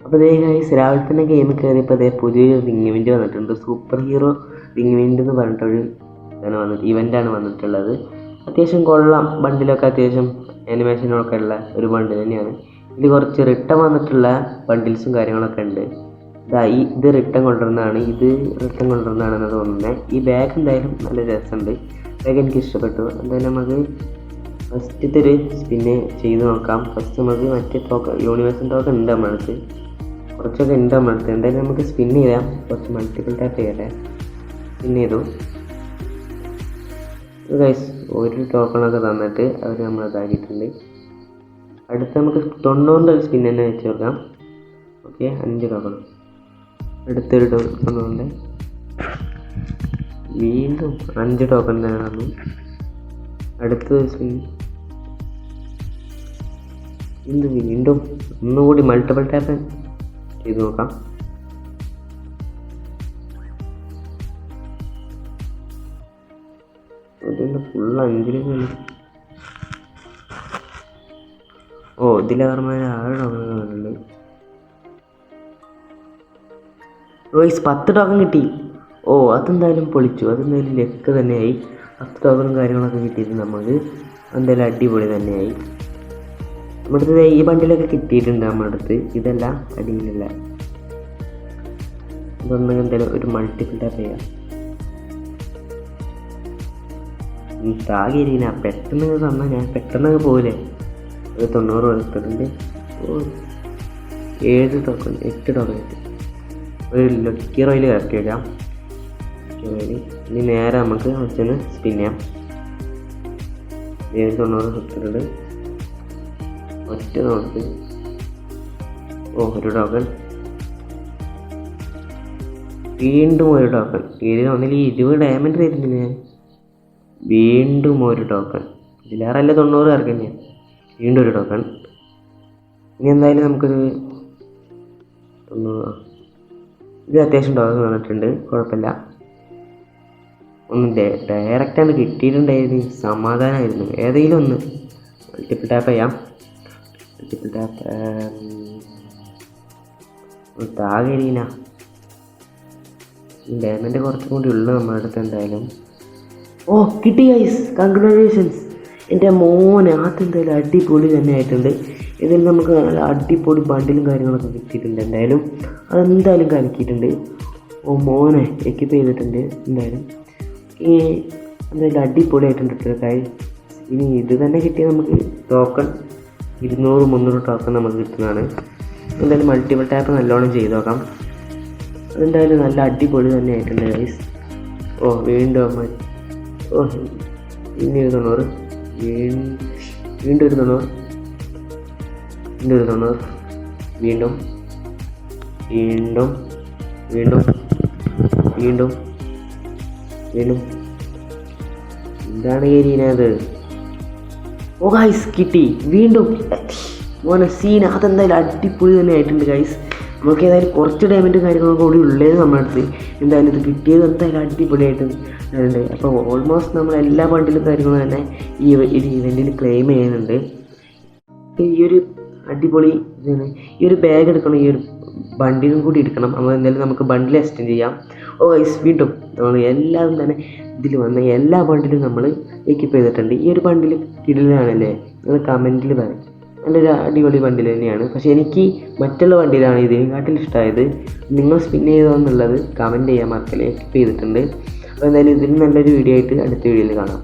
അപ്പോൾ അതേ ഗൈസ് രാവിലെ തന്നെ ഗെയിം കയറിയപ്പോൾ അതേ പുതിയൊരു റിംഗ് ഇവൻറ്റ് വന്നിട്ടുണ്ട്. സൂപ്പർ ഹീറോ റിംഗ് ഇവൻറ്റ് എന്ന് പറഞ്ഞിട്ടൊരു ഇവൻ്റാണ് വന്നിട്ടുള്ളത്. അത്യാവശ്യം കൊള്ളാം. ബണ്ടിലൊക്കെ അത്യാവശ്യം ആനിമേഷനൊക്കെ ഉള്ള ഒരു ബണ്ടിൽ തന്നെയാണ്. ഇതിൽ കുറച്ച് റിട്ടേൺ വന്നിട്ടുള്ള ബണ്ടിൽസും കാര്യങ്ങളൊക്കെ ഉണ്ട്. ഇത് റിട്ടേൺ കൊണ്ടുവരുന്നതാണ്. കൊണ്ടുവരുന്നതാണെന്ന് തോന്നുന്നത്. ഈ ബാഗ് എന്തായാലും നല്ല രസമുണ്ട്. ബാഗ് എനിക്ക് ഇഷ്ടപ്പെട്ടു. എന്തായാലും നമുക്ക് ഫസ്റ്റത്തെ ഒരു സ്പിന്ന് ചെയ്ത് നോക്കാം. ഫസ്റ്റ് നമുക്ക് മറ്റേ യൂണിവേഴ്സൽ ടോക്കൺ ഉണ്ട് നമ്മുടെ അടുത്ത്, കുറച്ചൊക്കെ ഉണ്ട് നമ്മുടെ അടുത്ത്. എന്തായാലും നമുക്ക് സ്പിൻ ചെയ്യാം. കുറച്ച് മൾട്ടിപ്പിൾ ടാപ്പ് ചെയ്യട്ടെ. സ്പിൻ ചെയ്തു ഗൈസ്. ഒരു ടോക്കണൊക്കെ തന്നിട്ട് അവർ നമ്മൾ ഇതാക്കിയിട്ടുണ്ട്. അടുത്ത് നമുക്ക് 90 ഒരു സ്പിൻ തന്നെ വെച്ച് കൊടുക്കാം. Okay, 5 token. അടുത്തൊരു ടോക്കൺ ഉണ്ട്. വീണ്ടും 5 ടോക്കൺ തന്നെ തന്നു. അടുത്ത സ്പിൻ വീണ്ടും ഒന്നുകൂടി മൾട്ടിപ്പിൾ ടാപ്പ് ചെയ്ത് നോക്കാം. അതിൻ്റെ ഫുൾ 5 ഇതിലവർമാർ 6 ടോക്കൺ തന്നിട്ടുണ്ട്. റോയ്സ് 10 ടോക്കൺ കിട്ടി. അതെന്തായാലും പൊളിച്ചു. അതെന്തായാലും ലക്ക് തന്നെയായി. 10 ടോക്കണും കാര്യങ്ങളൊക്കെ കിട്ടിയിട്ട് നമുക്ക് എന്തായാലും അടിപൊളി തന്നെയായി. നമ്മുടെ അടുത്ത് ഈ ബണ്ടിലൊക്കെ കിട്ടിയിട്ടുണ്ട് നമ്മുടെ അടുത്ത്. ഇതെല്ലാം അടിയിലല്ല. ഇതൊന്നും എന്തായാലും ഒരു മൾട്ടിപ്പിൾ ടാപ്പ് ചെയ്യാം. താകേരിന പെട്ടെന്ന് തന്നാൽ ഞാൻ പെട്ടെന്ന് പോകില്ലേ. 90 എടുത്തിട്ടുണ്ട്. 7 ടോക്കൺ 8 ടോക്കൺ കിട്ടി. ഒരു ലക്കി റോയിൽ ഇറക്കി വയ്ക്കാം. ഇനി നേരെ നമുക്ക് വെച്ചൊന്ന് സ്പിൻ ചെയ്യാം. 90 എടുത്തിട്ടുണ്ട്. ഒറ്റ നോക്ക്. ഒരു ടോക്കൺ. വീണ്ടും ഒരു ടോക്കൺ. ഒന്നിൽ 20 ഡയമണ്ട് തരുന്നില്ല. വീണ്ടും ഒരു ടോക്കൺ. ഇതിലേറല്ല 90 ഇറക്കാൻ ഞാൻ. വീണ്ടും ഒരു ടോക്കൺ. ഇനി എന്തായാലും നമുക്കൊരു 90. ഇത് അത്യാവശ്യം ടോക്കൺ വന്നിട്ടുണ്ട്. കുഴപ്പമില്ല. ഒന്ന് ഡയറക്റ്റാണ് കിട്ടിയിട്ടുണ്ടായിരുന്നു. സമാധാനമായിരുന്നു. ഏതെങ്കിലും ഒന്ന് മൾട്ടിപ്പിൾ ടാപ്പ് ചെയ്യാം. മൾട്ടിപ്പിൾ ടാപ്പ് താകരീന. ഡയമണ്ട് കുറച്ചും കൂടി ഉള്ളു നമ്മുടെ അടുത്ത്. എന്തായാലും കിട്ടി ഗൈസ്. കൺഗ്രാജുലേഷൻസ് എൻ്റെ മോനെ. അതെന്തായാലും അടിപൊളി തന്നെ ആയിട്ടുണ്ട്. ഇതിൽ നമുക്ക് നല്ല അടിപൊളി ബണ്ടിലും കാര്യങ്ങളൊക്കെ കിട്ടിയിട്ടുണ്ട്. എന്തായാലും അതെന്തായാലും കലക്കിയിട്ടുണ്ട്. മോനെ എക്യുപ്പ് ചെയ്തിട്ടുണ്ട്. എന്തായാലും എന്തായാലും അടിപൊളിയായിട്ടുണ്ട് കായ്. ഇനി ഇത് തന്നെ കിട്ടിയാൽ നമുക്ക് ടോക്കൺ 200-300 ടോക്കൺ നമുക്ക് കിട്ടുന്നതാണ്. എന്തായാലും മൾട്ടിപ്പിൾ ടാപ്പ് നല്ലോണം ചെയ്ത് നോക്കാം. അതെന്തായാലും നല്ല അടിപൊളി തന്നെ ആയിട്ടുണ്ട് ഗൈസ്. വീണ്ടും പിന്നെ 90. വീണ്ടും ഒരു 90. വീണ്ടും വീണ്ടും വീണ്ടും വീണ്ടും വീണ്ടും എന്താണ് ഏരിയനത്? ഗൈസ് കിട്ടി. വീണ്ടും മോനെ സീൻ. അതെന്തായാലും അടിപൊളി തന്നെ ആയിട്ടുണ്ട് ഗൈസ്. നമുക്ക് ഏതായാലും കുറച്ച് ഡയമണ്ടും കാര്യങ്ങളൊക്കെ കൂടി ഉള്ളത് നമ്മുടെ അടുത്ത്. എന്തായാലും ഇത് കിട്ടിയത് എന്തായാലും അടിപൊളിയായിട്ട് ഉണ്ട്. അപ്പോൾ ഓൾമോസ്റ്റ് നമ്മൾ എല്ലാ ബണ്ടിലും കാര്യങ്ങളും തന്നെ ഈ ഒരു ഇവൻറ്റിൽ ക്ലെയിം ചെയ്യുന്നുണ്ട്. ഈ ഒരു അടിപൊളി ഇതാണ്. ഈ ഒരു ബാഗ് എടുക്കണം. ഈ ഒരു ബണ്ടിലും കൂടി എടുക്കണം. അപ്പോൾ എന്തായാലും നമുക്ക് ബണ്ടിൽ എക്സ്റ്റെൻഡ് ചെയ്യാം. ഗൈസ് വീണ്ടും നമ്മൾ എല്ലാവരും തന്നെ ഇതിൽ വന്ന എല്ലാ ബണ്ടിലും നമ്മൾ എക്യുപ്പ് ചെയ്തിട്ടുണ്ട്. ഈ ഒരു ബണ്ടിൽ കിടിലാണല്ലേ? നിങ്ങൾ കമൻറ്റിൽ പറയും. നല്ലൊരു അടിപൊളി ബണ്ടിൽ തന്നെയാണ്. പക്ഷേ എനിക്ക് മറ്റുള്ള ബണ്ടിലാണ് ഇതിനെക്കാട്ടിൽ ഇഷ്ടമായത്. നിങ്ങൾ സ്പിൻ ചെയ്തോന്നുള്ളത് കമൻറ്റ് ചെയ്യാൻ മറക്കല്ലേ. എക്യുപ്പ് ചെയ്തിട്ടുണ്ട്. അപ്പോൾ എന്തായാലും ഇതിന് നല്ലൊരു വീഡിയോ ആയിട്ട് അടുത്ത വീഡിയോയിൽ കാണാം.